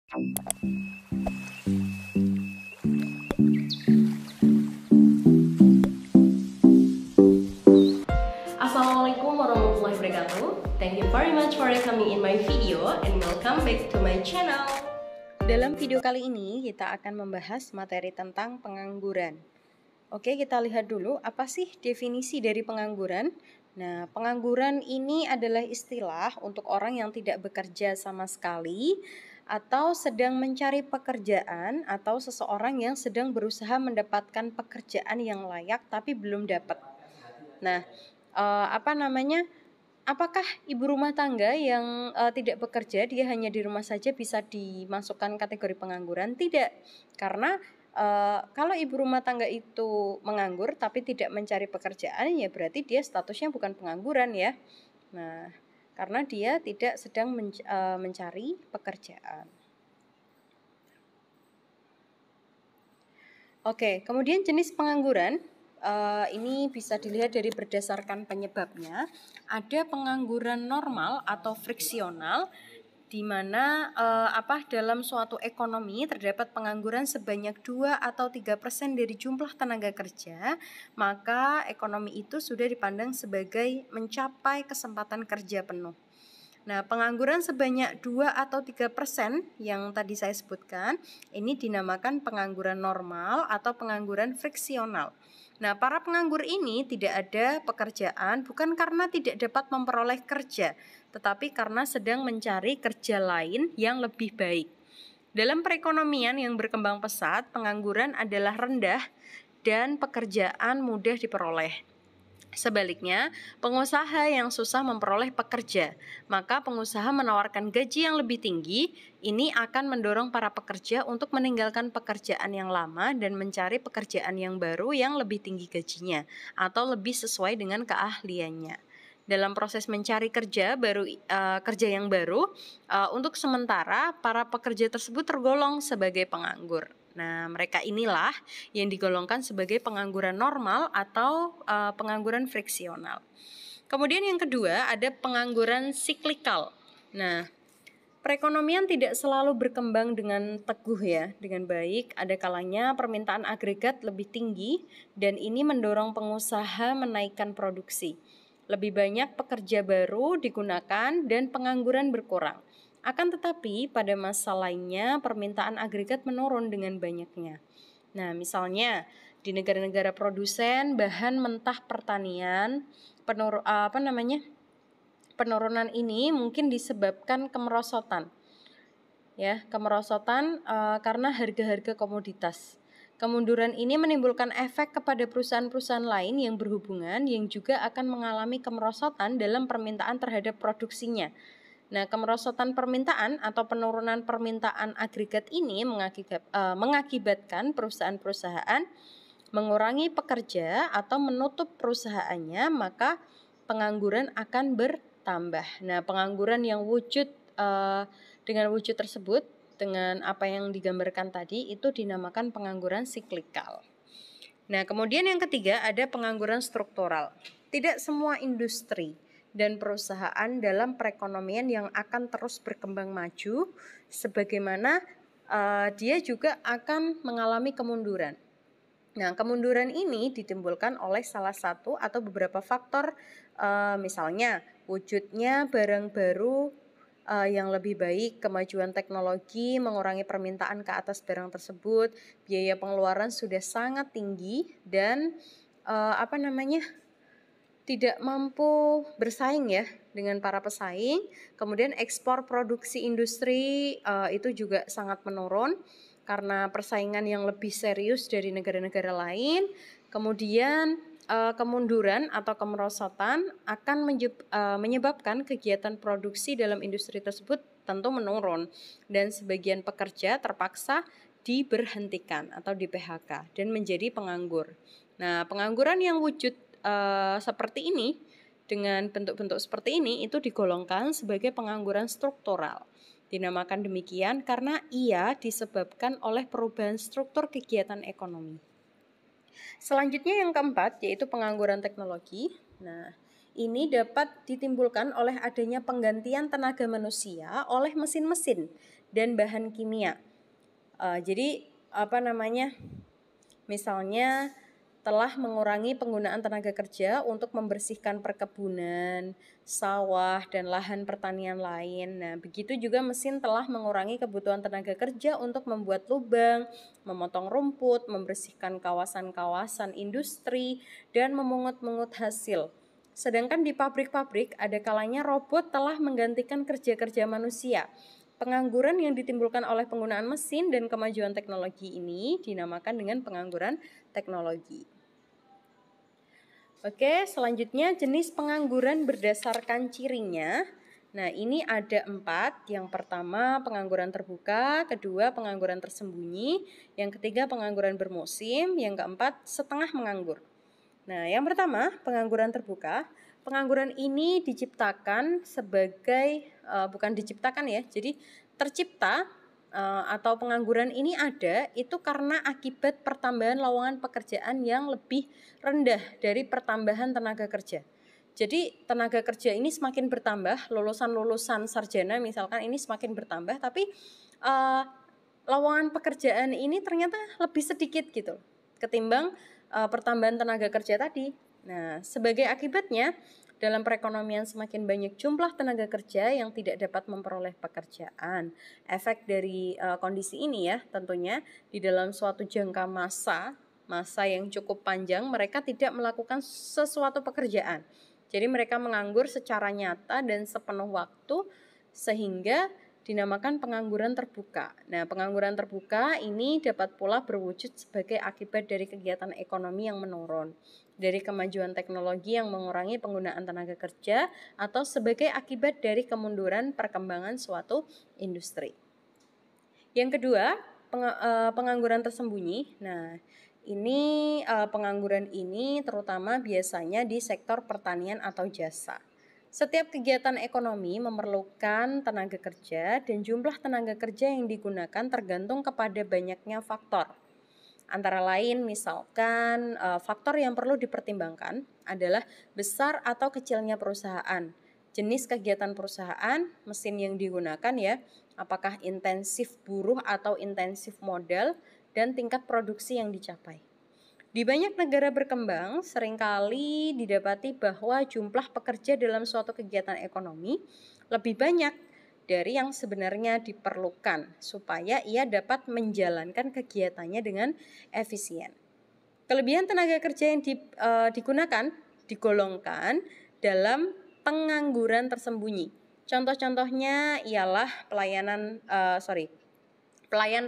Assalamualaikum warahmatullahi wabarakatuh. Thank you very much for coming in my video and welcome back to my channel. Dalam video kali ini kita akan membahas materi tentang pengangguran. Oke, kita lihat dulu apa sih definisi dari pengangguran. Nah, pengangguran ini adalah istilah untuk orang yang tidak bekerja sama sekali atau sedang mencari pekerjaan atau seseorang yang sedang berusaha mendapatkan pekerjaan yang layak tapi belum dapat. Nah, apakah ibu rumah tangga yang tidak bekerja, dia hanya di rumah saja bisa dimasukkan kategori pengangguran? Tidak, karena kalau ibu rumah tangga itu menganggur tapi tidak mencari pekerjaan, ya berarti dia statusnya bukan pengangguran ya. Nah, karena dia tidak sedang mencari pekerjaan. Oke, kemudian jenis pengangguran. Ini bisa dilihat dari berdasarkan penyebabnya. Ada pengangguran normal atau friksional, di mana dalam suatu ekonomi terdapat pengangguran sebanyak 2 atau 3% dari jumlah tenaga kerja, maka ekonomi itu sudah dipandang sebagai mencapai kesempatan kerja penuh. Nah, pengangguran sebanyak 2 atau 3% yang tadi saya sebutkan, ini dinamakan pengangguran normal atau pengangguran friksional. Nah, para penganggur ini tidak ada pekerjaan bukan karena tidak dapat memperoleh kerja, tetapi karena sedang mencari kerja lain yang lebih baik. Dalam perekonomian yang berkembang pesat, pengangguran adalah rendah dan pekerjaan mudah diperoleh. Sebaliknya, pengusaha yang susah memperoleh pekerja, maka pengusaha menawarkan gaji yang lebih tinggi. Ini akan mendorong para pekerja untuk meninggalkan pekerjaan yang lama dan mencari pekerjaan yang baru yang lebih tinggi gajinya atau lebih sesuai dengan keahliannya. Dalam proses mencari kerja yang baru, untuk sementara para pekerja tersebut tergolong sebagai penganggur. Nah, mereka inilah yang digolongkan sebagai pengangguran normal atau pengangguran friksional. Kemudian yang kedua ada pengangguran siklikal. Nah, perekonomian tidak selalu berkembang dengan teguh ya, dengan baik. Ada kalanya permintaan agregat lebih tinggi dan ini mendorong pengusaha menaikkan produksi. Lebih banyak pekerja baru digunakan dan pengangguran berkurang. Akan tetapi pada masa lainnya permintaan agregat menurun dengan banyaknya. Nah, misalnya di negara-negara produsen bahan mentah pertanian, penurunan ini mungkin disebabkan kemerosotan. Ya, kemerosotan karena harga-harga komoditas. Kemunduran ini menimbulkan efek kepada perusahaan-perusahaan lain yang berhubungan yang juga akan mengalami kemerosotan dalam permintaan terhadap produksinya. Nah, kemerosotan permintaan atau penurunan permintaan agregat ini mengakibatkan perusahaan-perusahaan mengurangi pekerja atau menutup perusahaannya, maka pengangguran akan bertambah. Nah, pengangguran yang dengan wujud tersebut, dengan apa yang digambarkan tadi, itu dinamakan pengangguran siklikal. Nah, kemudian yang ketiga ada pengangguran struktural. Tidak semua industri dan perusahaan dalam perekonomian yang akan terus berkembang maju, sebagaimana dia juga akan mengalami kemunduran. Nah, kemunduran ini ditimbulkan oleh salah satu atau beberapa faktor, misalnya wujudnya barang baru yang lebih baik, kemajuan teknologi, mengurangi permintaan ke atas barang tersebut, biaya pengeluaran sudah sangat tinggi dan tidak mampu bersaing ya dengan para pesaing. Kemudian ekspor produksi industri itu juga sangat menurun karena persaingan yang lebih serius dari negara-negara lain. Kemudian kemunduran atau kemerosotan akan menyebabkan kegiatan produksi dalam industri tersebut tentu menurun dan sebagian pekerja terpaksa diberhentikan atau di PHK dan menjadi penganggur. Nah, pengangguran yang wujud seperti ini dengan bentuk-bentuk seperti ini itu digolongkan sebagai pengangguran struktural. Dinamakan demikian karena ia disebabkan oleh perubahan struktur kegiatan ekonomi. Selanjutnya yang keempat yaitu pengangguran teknologi. Nah, ini dapat ditimbulkan oleh adanya penggantian tenaga manusia oleh mesin-mesin dan bahan kimia. Jadi misalnya telah mengurangi penggunaan tenaga kerja untuk membersihkan perkebunan, sawah, dan lahan pertanian lain. Nah, begitu juga mesin telah mengurangi kebutuhan tenaga kerja untuk membuat lubang, memotong rumput, membersihkan kawasan-kawasan industri, dan memungut-mungut hasil. Sedangkan di pabrik-pabrik ada kalanya robot telah menggantikan kerja-kerja manusia. Pengangguran yang ditimbulkan oleh penggunaan mesin dan kemajuan teknologi ini dinamakan dengan pengangguran teknologi. Oke, selanjutnya jenis pengangguran berdasarkan cirinya. Nah, ini ada 4. Yang pertama pengangguran terbuka, kedua pengangguran tersembunyi, yang ketiga pengangguran bermusim, yang keempat setengah menganggur. Nah, yang pertama pengangguran terbuka. Pengangguran ini diciptakan sebagai bukan diciptakan ya, jadi tercipta atau pengangguran ini ada itu karena akibat pertambahan lowongan pekerjaan yang lebih rendah dari pertambahan tenaga kerja. Jadi tenaga kerja ini semakin bertambah, lulusan-lulusan sarjana misalkan ini semakin bertambah, tapi lowongan pekerjaan ini ternyata lebih sedikit gitu ketimbang pertambahan tenaga kerja tadi. Nah, sebagai akibatnya dalam perekonomian semakin banyak jumlah tenaga kerja yang tidak dapat memperoleh pekerjaan. Efek dari kondisi ini ya tentunya di dalam suatu jangka masa yang cukup panjang mereka tidak melakukan sesuatu pekerjaan. Jadi mereka menganggur secara nyata dan sepenuh waktu sehingga dinamakan pengangguran terbuka. Nah, pengangguran terbuka ini dapat pula berwujud sebagai akibat dari kegiatan ekonomi yang menurun, dari kemajuan teknologi yang mengurangi penggunaan tenaga kerja, atau sebagai akibat dari kemunduran perkembangan suatu industri. Yang kedua, pengangguran tersembunyi. Nah, ini pengangguran ini terutama biasanya di sektor pertanian atau jasa. Setiap kegiatan ekonomi memerlukan tenaga kerja dan jumlah tenaga kerja yang digunakan tergantung kepada banyaknya faktor. Antara lain misalkan faktor yang perlu dipertimbangkan adalah besar atau kecilnya perusahaan, jenis kegiatan perusahaan, mesin yang digunakan ya, apakah intensif buruh atau intensif modal, dan tingkat produksi yang dicapai. Di banyak negara berkembang, seringkali didapati bahwa jumlah pekerja dalam suatu kegiatan ekonomi lebih banyak dari yang sebenarnya diperlukan supaya ia dapat menjalankan kegiatannya dengan efisien. Kelebihan tenaga kerja yang digunakan digolongkan dalam pengangguran tersembunyi. Contoh-contohnya ialah pelayan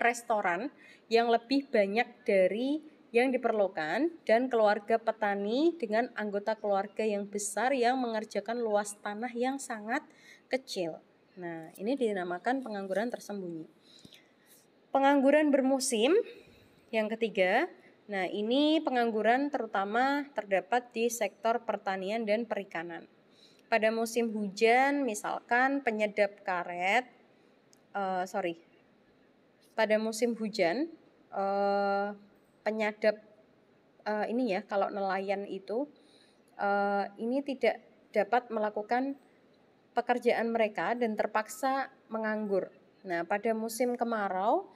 restoran yang lebih banyak dari yang diperlukan dan keluarga petani dengan anggota keluarga yang besar yang mengerjakan luas tanah yang sangat kecil. Nah, ini dinamakan pengangguran tersembunyi. Pengangguran bermusim yang ketiga. Nah, ini pengangguran terutama terdapat di sektor pertanian dan perikanan. Pada musim hujan misalkan penyedap karet pada musim hujan penyadap ini ya, kalau nelayan itu ini tidak dapat melakukan pekerjaan mereka dan terpaksa menganggur. Nah, pada musim kemarau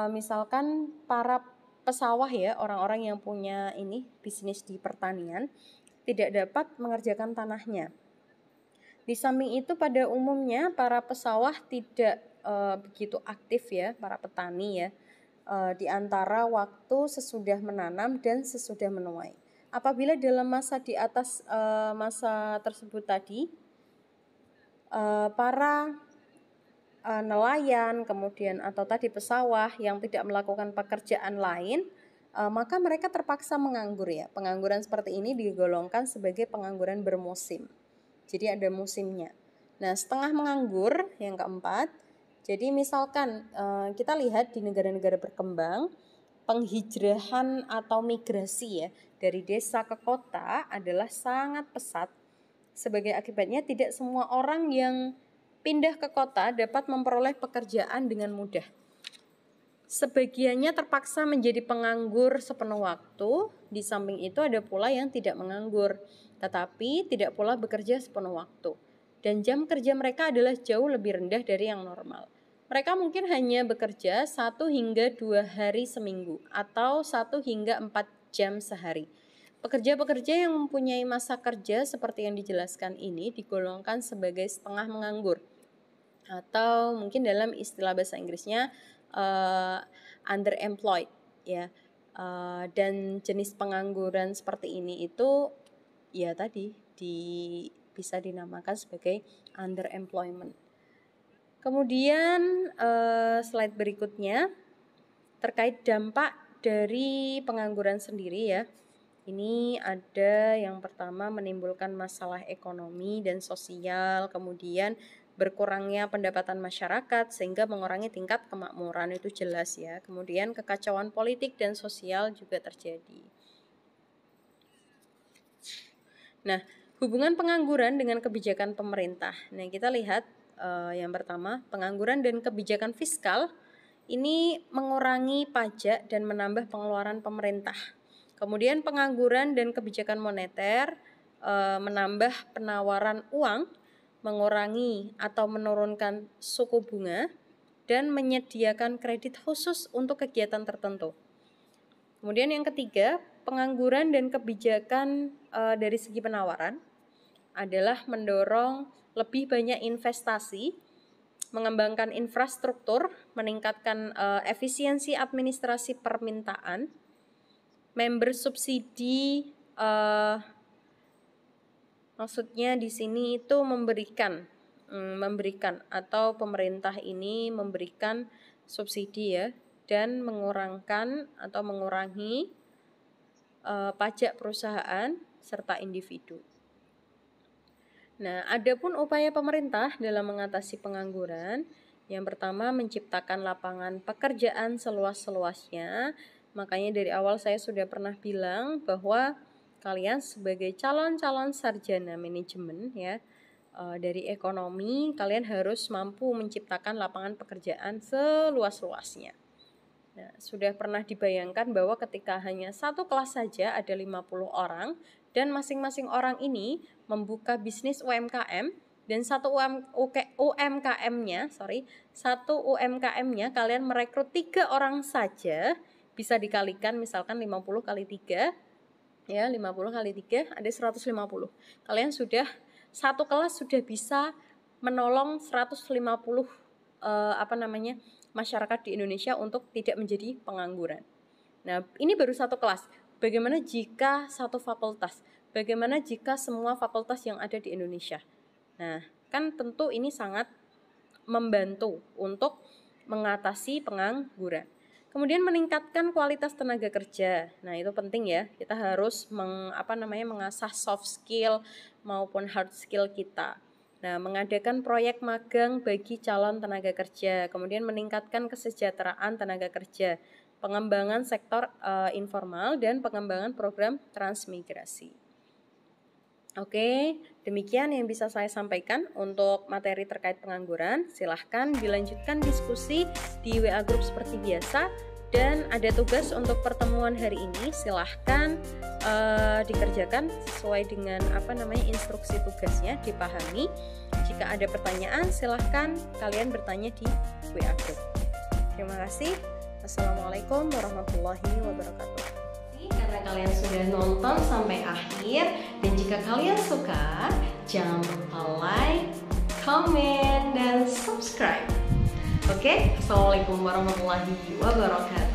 misalkan para pesawah ya, orang-orang yang punya bisnis di pertanian tidak dapat mengerjakan tanahnya. Di samping itu pada umumnya para pesawah tidak begitu aktif ya, para petani ya, di antara waktu sesudah menanam dan sesudah menuai. Apabila dalam masa di atas masa tersebut tadi, para nelayan kemudian atau tadi pesawah yang tidak melakukan pekerjaan lain, maka mereka terpaksa menganggur ya. Pengangguran seperti ini digolongkan sebagai pengangguran bermusim. Jadi ada musimnya. Nah, setengah menganggur yang keempat. Jadi misalkan kita lihat di negara-negara berkembang, penghijrahan atau migrasi ya dari desa ke kota adalah sangat pesat. Sebagai akibatnya tidak semua orang yang pindah ke kota dapat memperoleh pekerjaan dengan mudah. Sebagiannya terpaksa menjadi penganggur sepenuh waktu, di samping itu ada pula yang tidak menganggur, tetapi tidak pula bekerja sepenuh waktu. Dan jam kerja mereka adalah jauh lebih rendah dari yang normal. mereka mungkin hanya bekerja 1 hingga 2 hari seminggu atau 1 hingga 4 jam sehari. Pekerja-pekerja yang mempunyai masa kerja seperti yang dijelaskan ini digolongkan sebagai setengah menganggur, atau mungkin dalam istilah bahasa Inggrisnya underemployed ya. Dan jenis pengangguran seperti ini itu ya tadi bisa dinamakan sebagai underemployment. Kemudian slide berikutnya terkait dampak dari pengangguran sendiri ya. Ini ada yang pertama menimbulkan masalah ekonomi dan sosial, kemudian berkurangnya pendapatan masyarakat sehingga mengurangi tingkat kemakmuran, itu jelas ya. Kemudian kekacauan politik dan sosial juga terjadi. Nah, hubungan pengangguran dengan kebijakan pemerintah. Nah, kita lihat yang pertama, pengangguran dan kebijakan fiskal ini mengurangi pajak dan menambah pengeluaran pemerintah. Kemudian pengangguran dan kebijakan moneter menambah penawaran uang, mengurangi atau menurunkan suku bunga, dan menyediakan kredit khusus untuk kegiatan tertentu. Kemudian yang ketiga, pengangguran dan kebijakan dari segi penawaran adalah mendorong lebih banyak investasi, mengembangkan infrastruktur, meningkatkan efisiensi administrasi permintaan, member subsidi, maksudnya di sini itu memberikan atau pemerintah ini memberikan subsidi ya, dan mengurangi pajak perusahaan serta individu. Nah, adapun upaya pemerintah dalam mengatasi pengangguran, yang pertama menciptakan lapangan pekerjaan seluas-luasnya. Makanya dari awal saya sudah pernah bilang bahwa kalian sebagai calon-calon sarjana manajemen ya, dari ekonomi, kalian harus mampu menciptakan lapangan pekerjaan seluas-luasnya. Nah, sudah pernah dibayangkan bahwa ketika hanya satu kelas saja ada 50 orang dan masing-masing orang ini membuka bisnis UMKM, dan satu UMKM-nya kalian merekrut 3 orang saja, bisa dikalikan misalkan 50 kali 3 ya, 50 kali 3 ada 150. Kalian sudah satu kelas sudah bisa menolong 150 masyarakat di Indonesia untuk tidak menjadi pengangguran. Nah, ini baru satu kelas. Bagaimana jika satu fakultas? Bagaimana jika semua fakultas yang ada di Indonesia? Nah, kan tentu ini sangat membantu untuk mengatasi pengangguran. Kemudian meningkatkan kualitas tenaga kerja. Nah, itu penting ya. Kita harus mengasah soft skill maupun hard skill kita. Nah, mengadakan proyek magang bagi calon tenaga kerja. Kemudian meningkatkan kesejahteraan tenaga kerja. Pengembangan sektor informal dan pengembangan program transmigrasi. Oke, demikian yang bisa saya sampaikan untuk materi terkait pengangguran. Silahkan dilanjutkan diskusi di WA Group seperti biasa. Dan ada tugas untuk pertemuan hari ini, silahkan dikerjakan sesuai dengan instruksi tugasnya, dipahami. Jika ada pertanyaan, silahkan kalian bertanya di WA Group. Terima kasih. Assalamualaikum warahmatullahi wabarakatuh. Karena kalian sudah nonton sampai akhir, dan jika kalian suka, jangan lupa like, comment, dan subscribe. Oke, assalamualaikum warahmatullahi wabarakatuh.